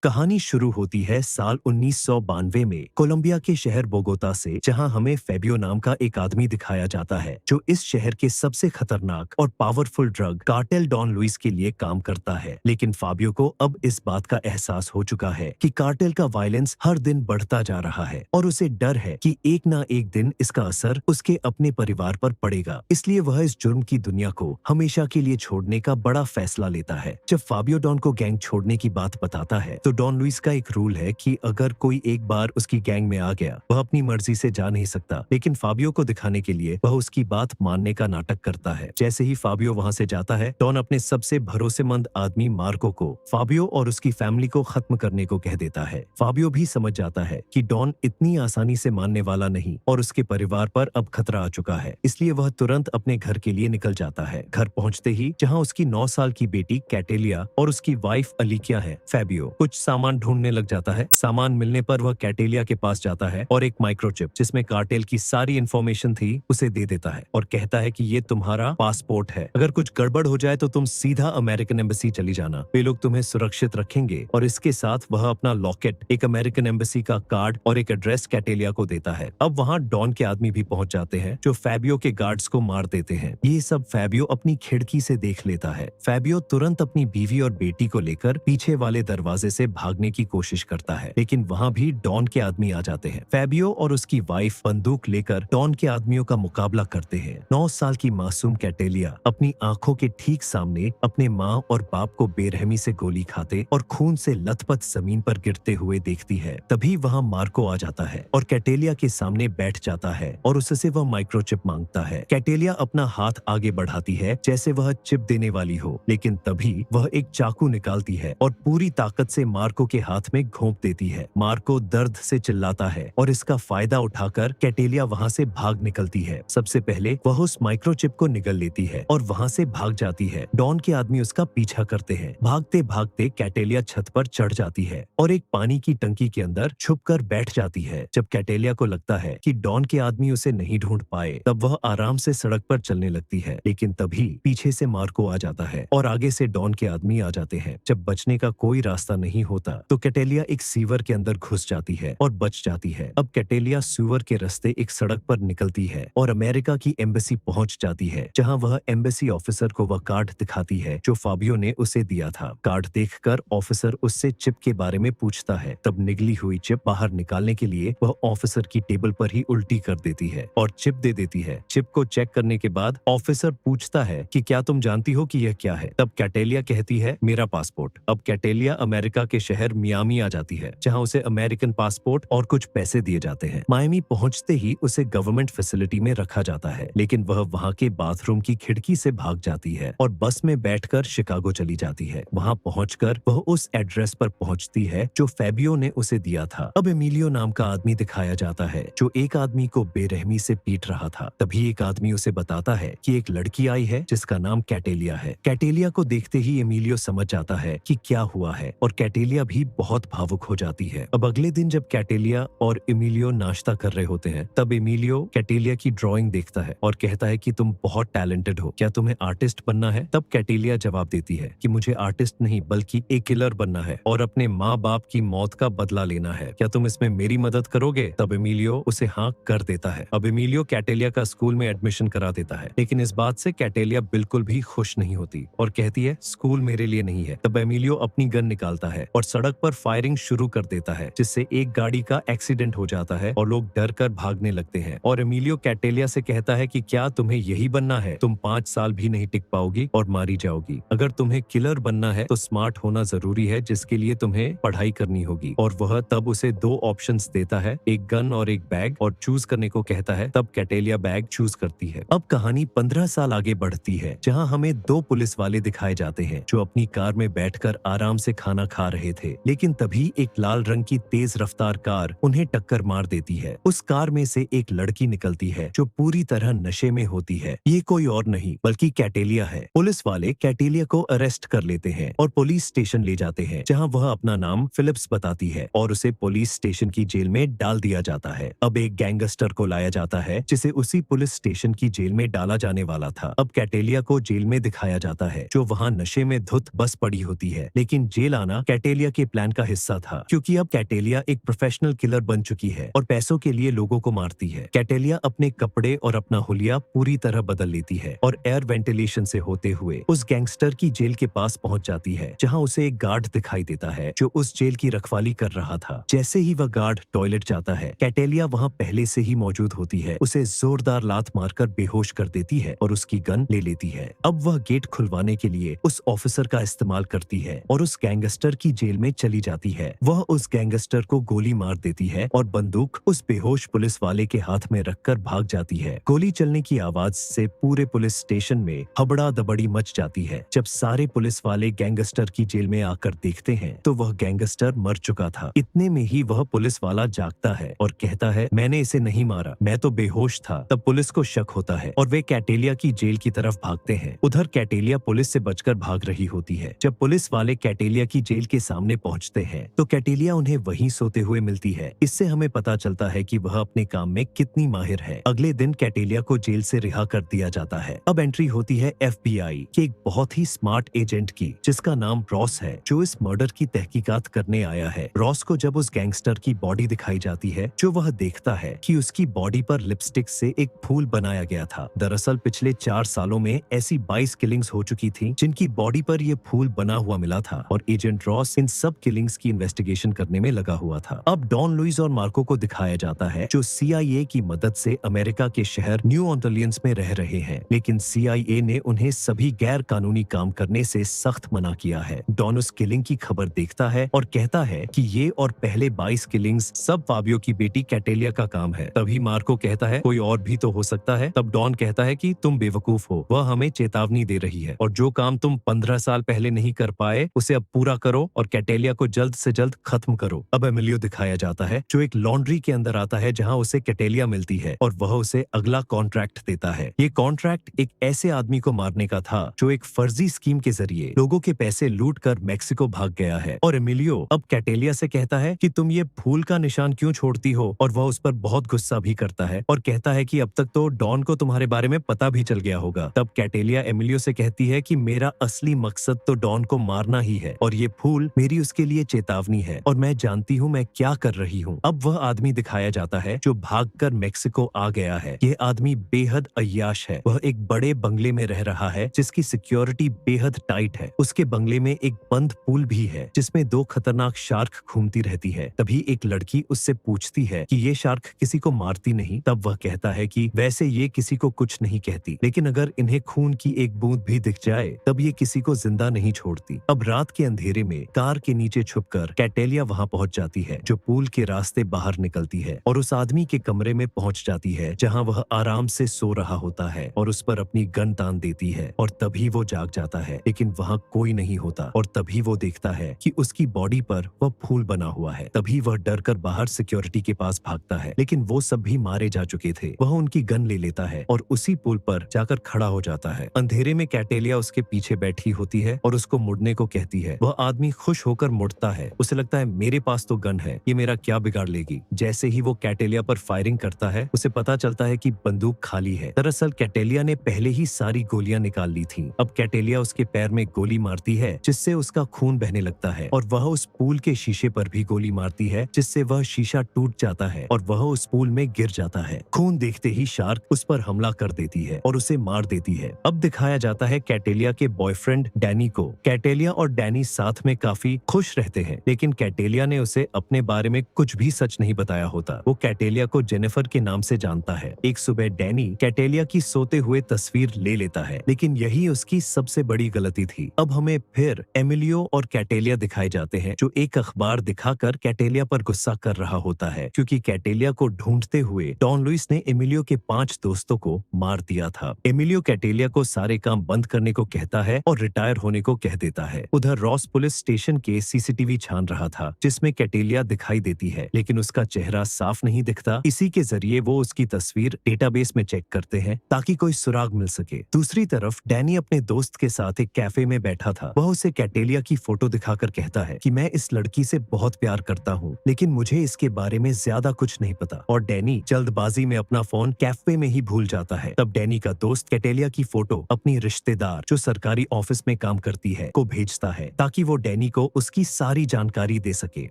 कहानी शुरू होती है साल 1992 में कोलंबिया के शहर बोगोता से, जहां हमें फेबियो नाम का एक आदमी दिखाया जाता है जो इस शहर के सबसे खतरनाक और powerful drug cartel don Luis के लिए काम करता है। लेकिन फाबियो को अब इस बात का एहसास हो चुका है कि कार्टेल का वायलेंस हर दिन बढ़ता जा रहा है और उसे डर है कि एक ना एक दिन इसका असर उसके अपने परिवार पर पड़ेगा। इसलिए वह इस जुर्म की दुनिया को हमेशा के लिए छोड़ने का बड़ा फैसला लेता है। जब फाबियो डॉन को गैंग छोड़ने की बात बताता है तो डॉन लुइस का एक रूल है कि अगर कोई एक बार उसकी गैंग में आ गया वह अपनी मर्जी से जा नहीं सकता। लेकिन फाबियो को दिखाने के लिए वह उसकी बात मानने का नाटक करता है। जैसे ही फाबियो वहां से जाता है, डॉन अपने सबसे भरोसेमंद आदमी मार्को को फाबियो और उसकी फैमिली को खत्म करने को कह देता है। फाबियो भी समझ जाता है कि डॉन इतनी आसानी से मानने वाला नहीं और उसके परिवार पर अब खतरा आ चुका है। इसलिए वह तुरंत अपने घर के लिए निकल जाता है। घर पहुंचते ही जहां उसकी 9 साल की बेटी कैटेलिया और उसकी वाइफ अलिकिया है, फेबियो कुछ सामान ढूंढने लग जाता है। सामान मिलने पर वह कैटेलिया के पास जाता है और एक माइक्रोचिप जिसमें कार्टेल की सारी इंफॉर्मेशन थी उसे दे देता है और कहता है कि ये तुम्हारा पासपोर्ट है। अगर कुछ गड़बड़ हो जाए तो तुम सीधा अमेरिकन एम्बेसी चली जाना, वे लोग तुम्हें सुरक्षित रखेंगे। और इसके साथ वह अपना लॉकेट, एक अमेरिकन एम्बेसी का कार्ड और एक एड्रेस कैटेलिया को देता है। अब वहाँ डॉन के आदमी भी पहुंच जाते हैं जो फेबियो के गार्ड्स को मार देते हैं। ये सब फेबियो अपनी खिड़की से देख लेता है। फेबियो तुरंत अपनी बीवी और बेटी को लेकर पीछे वाले दरवाजे से भागने की कोशिश करता है, लेकिन वहां भी डॉन के आदमी आ जाते हैं। फेबियो और उसकी वाइफ बंदूक लेकर डॉन के आदमियों का मुकाबला करते हैं। 9 साल की मासूम कैटेलिया अपनी आंखों के ठीक सामने अपने माँ और बाप को बेरहमी से गोली खाते और खून से लथपथ जमीन पर गिरते हुए देखती है। तभी वहां मार्को आ जाता है और कैटेलिया के सामने बैठ जाता है और उससे वह माइक्रोचिप मांगता है। कैटेलिया अपना हाथ आगे बढ़ाती है जैसे वह चिप देने वाली हो, लेकिन तभी वह एक चाकू निकालती है और पूरी ताकत से मार्को के हाथ में घोंप देती है। मार्को दर्द से चिल्लाता है और इसका फायदा उठाकर कैटेलिया वहां से भाग निकलती है। सबसे पहले वह उस माइक्रोचिप को निगल लेती है और वहां से भाग जाती है। डॉन के आदमी उसका पीछा करते हैं। भागते भागते कैटेलिया छत पर चढ़ जाती है और एक पानी की टंकी के अंदर छुपकर बैठ जाती है। जब कैटेलिया को लगता है कि डॉन के आदमी उसे नहीं ढूंढ पाए, तब वह आराम से सड़क पर चलने लगती है। लेकिन तभी पीछे से मार्को आ जाता है और आगे से डॉन के आदमी आ जाते हैं। जब बचने का कोई रास्ता नहीं होता तो कैटेलिया एक सीवर के अंदर घुस जाती है और बच जाती है। अब कैटेलिया सीवर के रास्ते एक सड़क पर निकलती है और अमेरिका की एम्बेसी पहुंच जाती है, जहां वह एम्बेसी ऑफिसर को वह कार्ड दिखाती है जो फाबियो ने उसे दिया था। कार्ड देखकर ऑफिसर उससे चिप के बारे में पूछता है। तब निगली हुई चिप बाहर निकालने के लिए वह ऑफिसर की टेबल पर ही उल्टी कर देती है और चिप दे देती है। चिप को चेक करने के बाद ऑफिसर पूछता है कि क्या तुम जानती हो कि यह क्या है? तब कैटेलिया कहती है, मेरा पासपोर्ट। अब कैटेलिया अमेरिका के शहर मियामी आ जाती है, जहां उसे अमेरिकन पासपोर्ट और कुछ पैसे दिए जाते हैं। मायामी पहुंचते ही उसे गवर्नमेंट फैसिलिटी में रखा जाता है, लेकिन वह वहां के बाथरूम की खिड़की से भाग जाती है और बस में बैठकर शिकागो चली जाती है। वहां पहुंचकर वह उस एड्रेस पर पहुंचती है जो फेबियो ने उसे दिया था। अब एमिलियो नाम का आदमी दिखाया जाता है जो एक आदमी को बेरहमी से पीट रहा था। तभी एक आदमी उसे बताता है कि एक लड़की आई है जिसका नाम कैटेलिया है। कैटेलिया को देखते ही एमिलियो समझ जाता है कि क्या हुआ है और कैटेलिया भी बहुत भावुक हो जाती है। अब अगले दिन जब कैटेलिया और एमिलियो नाश्ता कर रहे होते हैं, तब एमिलियो कैटेलिया की ड्राइंग देखता है और कहता है कि तुम बहुत टैलेंटेड हो, क्या तुम्हें आर्टिस्ट बनना है? तब कैटेलिया जवाब देती है कि मुझे आर्टिस्ट नहीं बल्कि एक किलर बनना है और अपने माँ बाप की मौत का बदला लेना है। क्या तुम इसमें मेरी मदद करोगे? तब एमिलियो उसे हाँ कर देता है। अब एमिलियो कैटेलिया का स्कूल में एडमिशन करा देता है, लेकिन इस बात से कैटेलिया बिल्कुल भी खुश नहीं होती और कहती है स्कूल मेरे लिए नहीं है। तब एमिलियो अपनी गन निकालता है और सड़क पर फायरिंग शुरू कर देता है, जिससे एक गाड़ी का एक्सीडेंट हो जाता है और लोग डर कर भागने लगते हैं। और एमिलियो कैटेलिया से कहता है कि क्या तुम्हें यही बनना है? तुम 5 साल भी नहीं टिक पाओगी और मारी जाओगी। अगर तुम्हें किलर बनना है तो स्मार्ट होना जरूरी है, जिसके लिए तुम्हें पढ़ाई करनी होगी। और वह तब उसे 2 ऑप्शंस देता है, एक गन और एक बैग, और चूज करने को कहता है। तब कैटेलिया बैग चूज करती है। अब कहानी 15 साल आगे बढ़ती है, जहाँ हमें 2 पुलिस वाले दिखाए जाते हैं जो अपनी कार में बैठकर आराम से खाना खा रहे थे। लेकिन तभी एक लाल रंग की तेज रफ्तार कार उन्हें टक्कर मार देती है। उस कार में से एक लड़की निकलती है जो पूरी तरह नशे में होती है। ये कोई और नहीं बल्कि कैटेलिया है। पुलिस वाले कैटेलिया को अरेस्ट कर लेते हैं और पुलिस स्टेशन ले जाते हैं, जहां वह अपना नाम फिलिप्स बताती है और उसे पुलिस स्टेशन की जेल में डाल दिया जाता है। अब एक गैंगस्टर को लाया जाता है जिसे उसी पुलिस स्टेशन की जेल में डाला जाने वाला था। अब कैटेलिया को जेल में दिखाया जाता है जो वहाँ नशे में धुत बस पड़ी होती है, लेकिन जेल आना कैटेलिया कैटेलिया के प्लान का हिस्सा था, क्योंकि अब कैटेलिया एक प्रोफेशनल किलर बन चुकी है और पैसों के लिए लोगों को मारती है। कैटेलिया अपने कपड़े और अपना हुलिया पूरी तरह बदल लेती है और एयर वेंटिलेशन से होते हुए उस गैंगस्टर की जेल के पास पहुंच जाती है, जहां उसे एक गार्ड दिखाई देता है जो उस जेल की रखवाली कर रहा था। जैसे ही वह गार्ड टॉयलेट जाता है, कैटेलिया वहां पहले से ही मौजूद होती है, उसे जोरदार लात मारकर बेहोश कर देती है और उसकी गन ले लेती है। अब वह गेट खुलवाने के लिए उस ऑफिसर का इस्तेमाल करती है और उस गैंगस्टर की जेल में चली जाती है। वह उस गैंगस्टर को गोली मार देती है और बंदूक उस बेहोश पुलिस वाले के हाथ में रखकर भाग जाती है। गोली चलने की आवाज से पूरे पुलिस स्टेशन में हबड़ा दबड़ी मच जाती है। जब सारे पुलिस वाले गैंगस्टर की जेल में आकर देखते हैं तो वह गैंगस्टर मर चुका था। इतने में ही वह पुलिस वाला जागता है और कहता है, मैंने इसे नहीं मारा, मैं तो बेहोश था। तब पुलिस को शक होता है और वे कैटेलिया की जेल की तरफ भागते हैं। उधर कैटेलिया पुलिस से बचकर भाग रही होती है। जब पुलिस वाले कैटेलिया की जेल के सामने पहुंचते हैं तो कैटेलिया उन्हें वहीं सोते हुए मिलती है। इससे हमें पता चलता है कि वह अपने काम में कितनी माहिर है। अगले दिन कैटेलिया को जेल से रिहा कर दिया जाता है। अब एंट्री होती है FBI के एक बहुत ही स्मार्ट एजेंट की, जिसका नाम रॉस है, जो इस मर्डर की तहकीकात करने आया है। रॉस को जब उस गैंगस्टर की बॉडी दिखाई जाती है, जो वह देखता है कि उसकी बॉडी पर लिपस्टिक से एक फूल बनाया गया था। दरअसल पिछले 4 सालों में ऐसी 22 किलिंग्स हो चुकी थी जिनकी बॉडी पर यह फूल बना हुआ मिला था और एजेंट रॉस इन सब किलिंग्स की इन्वेस्टिगेशन करने में लगा हुआ था। अब डॉन लुइस और मार्को को दिखाया जाता है, जो CIA की मदद से अमेरिका के शहर न्यू ऑर्लियंस में रह रहे हैं, लेकिन CIA ने उन्हें सभी गैर कानूनी काम करने से सख्त मना किया है। डॉन उस किलिंग की खबर देखता है और कहता है कि ये और पहले 22 किलिंग्स सब फाबियो की बेटी कैटेलिया का काम है। तभी मार्को कहता है, कोई और भी तो हो सकता है। तब डॉन कहता है कि तुम बेवकूफ हो, वह हमें चेतावनी दे रही है और जो काम तुम 15 साल पहले नहीं कर पाए उसे अब पूरा करो और कैटेलिया को जल्द से जल्द खत्म करो। अब एमिलियो दिखाया जाता है, जो एक लॉन्ड्री के अंदर आता है जहां उसे कैटेलिया मिलती है और वह उसे अगला कॉन्ट्रैक्ट देता है। ये कॉन्ट्रैक्ट एक ऐसे आदमी को मारने का था जो एक फर्जी स्कीम के जरिए लोगों के पैसे लूट कर मैक्सिको भाग गया है। और एमिलियो अब कैटेलिया से कहता है कि तुम ये फूल का निशान क्यों छोड़ती हो, और वह उस पर बहुत गुस्सा भी करता है और कहता है कि अब तक तो डॉन को तुम्हारे बारे में पता भी चल गया होगा। तब कैटेलिया एमिलियो से कहती है कि मेरा असली मकसद तो डॉन को मारना ही है और ये फूल मेरी उसके लिए चेतावनी है और मैं जानती हूँ मैं क्या कर रही हूँ। अब वह आदमी दिखाया जाता है जो भागकर मैक्सिको आ गया है। ये आदमी बेहद अय्याश है। वह एक बड़े बंगले में रह रहा है जिसकी सिक्योरिटी बेहद टाइट है। उसके बंगले में एक बंद पूल भी है जिसमें 2 खतरनाक शार्क घूमती रहती है। तभी एक लड़की उससे पूछती है कि ये शार्क किसी को मारती नहीं। तब वह कहता है कि वैसे ये किसी को कुछ नहीं कहती, लेकिन अगर इन्हें खून की एक बूंद भी दिख जाए तब ये किसी को जिंदा नहीं छोड़ती। अब रात के अंधेरे में कार के नीचे छुपकर कैटेलिया वहां पहुंच जाती है, जो पूल के रास्ते बाहर निकलती है और उस आदमी के कमरे में पहुंच जाती है जहां वह आराम से सो रहा होता है और उस पर अपनी गन तान देती है और तभी वो जाग जाता है, लेकिन वहां कोई नहीं होता और तभी वो देखता है कि उसकी बॉडी पर वह फूल बना हुआ है। तभी वह डर कर बाहर सिक्योरिटी के पास भागता है, लेकिन वो सब भी मारे जा चुके थे। वह उनकी गन ले लेता है और उसी पुल पर जाकर खड़ा हो जाता है। अंधेरे में कैटेलिया उसके पीछे बैठी होती है और उसको मुड़ने को कहती है। वह आदमी खुश होकर मुड़ता है। उसे लगता है मेरे पास तो गन है, ये मेरा क्या बिगाड़ लेगी। जैसे ही वो कैटेलिया पर फायरिंग करता है उसे पता चलता है कि बंदूक खाली है। दरअसल कैटेलिया ने पहले ही सारी गोलियां निकाल ली थी। अब कैटेलिया उसके पैर में गोली मारती है जिससे उसका खून बहने लगता है और वह उस पूल के शीशे पर भी गोली मारती है जिससे वह शीशा टूट जाता है और वह उस पूल में गिर जाता है। खून देखते ही शार्क उस पर हमला कर देती है और उसे मार देती है। अब दिखाया जाता है कैटेलिया के बॉयफ्रेंड डैनी को। कैटेलिया और डैनी साथ में काफी खुश रहते हैं, लेकिन कैटेलिया ने उसे अपने बारे में कुछ भी सच नहीं बताया होता। वो कैटेलिया को जेनिफर के नाम से जानता है। एक सुबह डैनी कैटेलिया की सोते हुए तस्वीर ले लेता है, लेकिन यही उसकी सबसे बड़ी गलती थी। अब हमें फिर एमिलियो और कैटेलिया दिखाए जाते हैं, जो एक अखबार दिखाकर कैटेलिया पर गुस्सा कर रहा होता है, क्योंकि कैटेलिया को ढूंढते हुए डॉन लुइस ने एमिलियो के 5 दोस्तों को मार दिया था। एमिलियो कैटेलिया को सारे काम बंद करने को कहता है और रिटायर होने को कह देता है। उधर रॉस पुलिस स्टेशन के CCTV छान रहा था, जिसमें कैटेलिया दिखाई देती है, लेकिन उसका चेहरा साफ नहीं दिखता। इसी के जरिए वो उसकी तस्वीर डेटाबेस में चेक करते हैं ताकि कोई सुराग मिल सके। दूसरी तरफ डैनी अपने दोस्त के साथ एक कैफे में बैठा था। वह उसे कैटेलिया की फोटो दिखाकर कहता है कि मैं इस लड़की से बहुत प्यार करता हूँ, लेकिन मुझे इसके बारे में ज्यादा कुछ नहीं पता। और डैनी जल्दबाजी में अपना फोन कैफे में ही भूल जाता है। तब डैनी का दोस्त कैटेलिया की फोटो अपनी रिश्तेदार, जो सरकारी ऑफिस में काम करती है, को भेजता है ताकि वो डैनी को उसकी सारी जानकारी दे सके।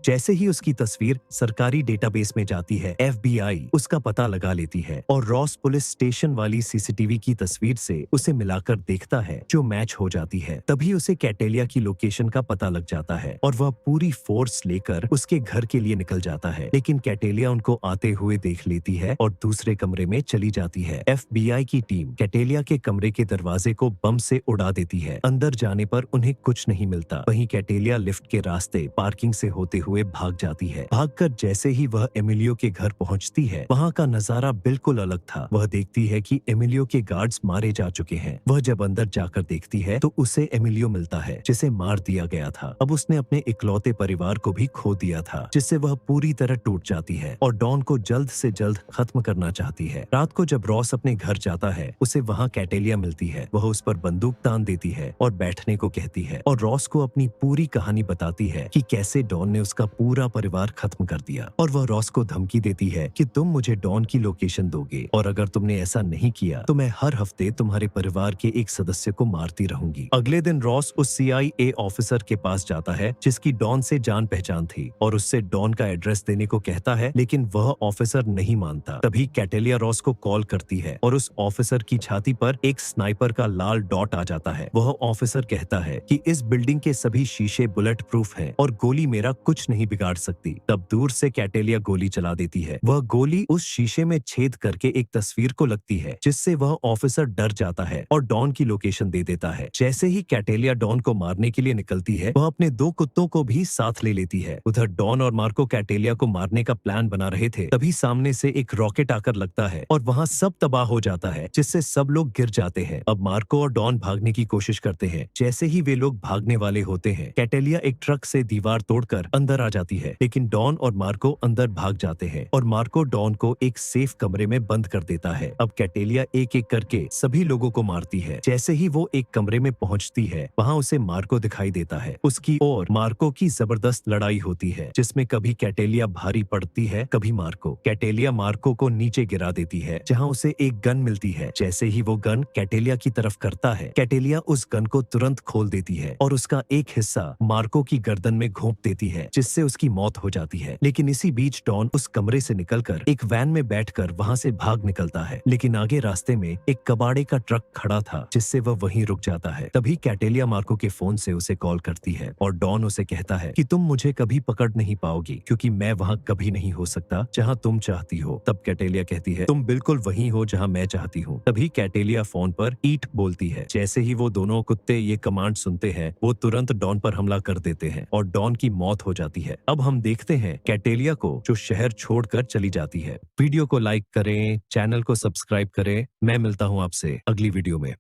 जैसे ही उसकी तस्वीर सरकारी डेटाबेस में जाती है, FBI उसका पता लगा लेती है और रॉस पुलिस स्टेशन वाली सीसीटीवी की तस्वीर से उसे मिलाकर देखता है, जो मैच हो जाती है। तभी उसे कैटेलिया की लोकेशन का पता लग जाता है और वह पूरी फोर्स लेकर उसके घर के लिए निकल जाता है। लेकिन कैटेलिया उनको आते हुए देख लेती है और दूसरे कमरे में चली जाती है। FBI की टीम कैटेलिया के कमरे के दरवाजे को बम से उड़ा देती है। अंदर जाने पर उन्हें कुछ नहीं मिलता। वहीं कैटेलिया लिफ्ट के रास्ते पार्किंग से होते हुए भाग जाती है। भागकर जैसे ही वह एमिलियो के घर पहुंचती है, वहां का नजारा बिल्कुल अलग था। वह देखती है कि एमिलियो के गार्ड्स मारे जा चुके हैं। वह जब अंदर जाकर देखती है तो उसे एमिलियो मिलता है, जिसे मार दिया गया था। अब उसने अपने इकलौते परिवार को भी खो दिया था, जिससे वह पूरी तरह टूट जाती है और डॉन को जल्द से जल्द खत्म करना चाहती है। रात को जब रॉस अपने घर जाता है, उसे वहां कैटेलिया मिलती है। वह उस पर बंदूक तान देती है और बैठने को कहती है और रॉस को अपनी पूरी कहानी बताती है कि कैसे डॉन ने उसका पूरा परिवार खत्म कर दिया। और वह रॉस को धमकी देती है कि तुम मुझे डॉन की लोकेशन दोगे और अगर तुमने ऐसा नहीं किया तो मैं हर हफ्ते तुम्हारे परिवार के एक सदस्य को मारती रहूंगी। अगले दिन रॉस उस CIA ऑफिसर के पास जाता है जिसकी डॉन से जान पहचान थी और उससे डॉन का एड्रेस देने को कहता है, लेकिन वह ऑफिसर नहीं मानता। तभी कैटेलिया रॉस को कॉल करती है और उस ऑफिसर की छाती पर एक स्नाइपर का लाल डॉट आ जाता है। वह ऑफिसर कहता है कि इस बिल्डिंग के सभी शीशे बुलेट प्रूफ हैं और गोली मेरा कुछ नहीं बिगाड़ सकती। तब दूर से कैटेलिया गोली चला देती है। वह गोली उस शीशे में छेद करके एक तस्वीर को लगती है, जिससे वह ऑफिसर डर जाता है और डॉन की लोकेशन दे देता है। जैसे ही कैटेलिया डॉन को मारने के लिए निकलती है, वह अपने 2 कुत्तों को भी साथ ले लेती है। उधर डॉन और मार्को कैटेलिया को मारने का प्लान बना रहे थे। तभी सामने से एक रॉकेट आकर लगता है और वहाँ सब तबाह हो जाता है, जिससे सब लोग गिर जाते हैं। अब मार्को और डॉन भागने की कोशिश करते हैं। जैसे ही वे लोग भागने वाले होते हैं, कैटेलिया एक ट्रक से दीवार तोड़कर अंदर आ जाती है, लेकिन डॉन और मार्को अंदर भाग जाते हैं और मार्को डॉन को एक सेफ कमरे में बंद कर देता है। अब कैटेलिया एक एक करके सभी लोगों को मारती है। जैसे ही वो एक कमरे में पहुंचती है, वहाँ उसे मार्को दिखाई देता है। उसकी और मार्को की जबरदस्त लड़ाई होती है, जिसमें कभी कैटेलिया भारी पड़ती है, कभी मार्को। कैटेलिया मार्को को नीचे गिरा देती है, जहाँ उसे एक गन मिलती है। जैसे ही वो गन कैटेलिया की तरफ करता है, कैटेलिया उस गन को तुरंत खोल देती है और उसका एक हिस्सा मार्को की गर्दन में घोंप देती है, जिससे उसकी मौत हो जाती है। लेकिन इसी बीच डॉन उस कमरे से निकलकर एक वैन में बैठकर वहाँ से भाग निकलता है, लेकिन आगे रास्ते में एक कबाड़े का ट्रक खड़ा था, जिससे वह वहीं रुक जाता है। तभी कैटेलिया मार्को के फोन से उसे कॉल करती है और डॉन उसे कहता है कि तुम मुझे कभी पकड़ नहीं पाओगी, क्योंकि मैं वहाँ कभी नहीं हो सकता जहाँ तुम चाहती हो। तब कैटेलिया कहती है, तुम बिल्कुल वहीं हो जहाँ मैं चाहती हूँ। तभी कैटेलिया फोन पर ईट बोलती है। जैसे ही वो दोनों कुत्ते ये कमांड सुनते हैं, वो तुरंत डॉन पर हमला कर देते हैं और डॉन की मौत हो जाती है। अब हम देखते हैं कैटेलिया को, जो शहर छोड़कर चली जाती है। वीडियो को लाइक करें, चैनल को सब्सक्राइब करें। मैं मिलता हूँ आपसे अगली वीडियो में।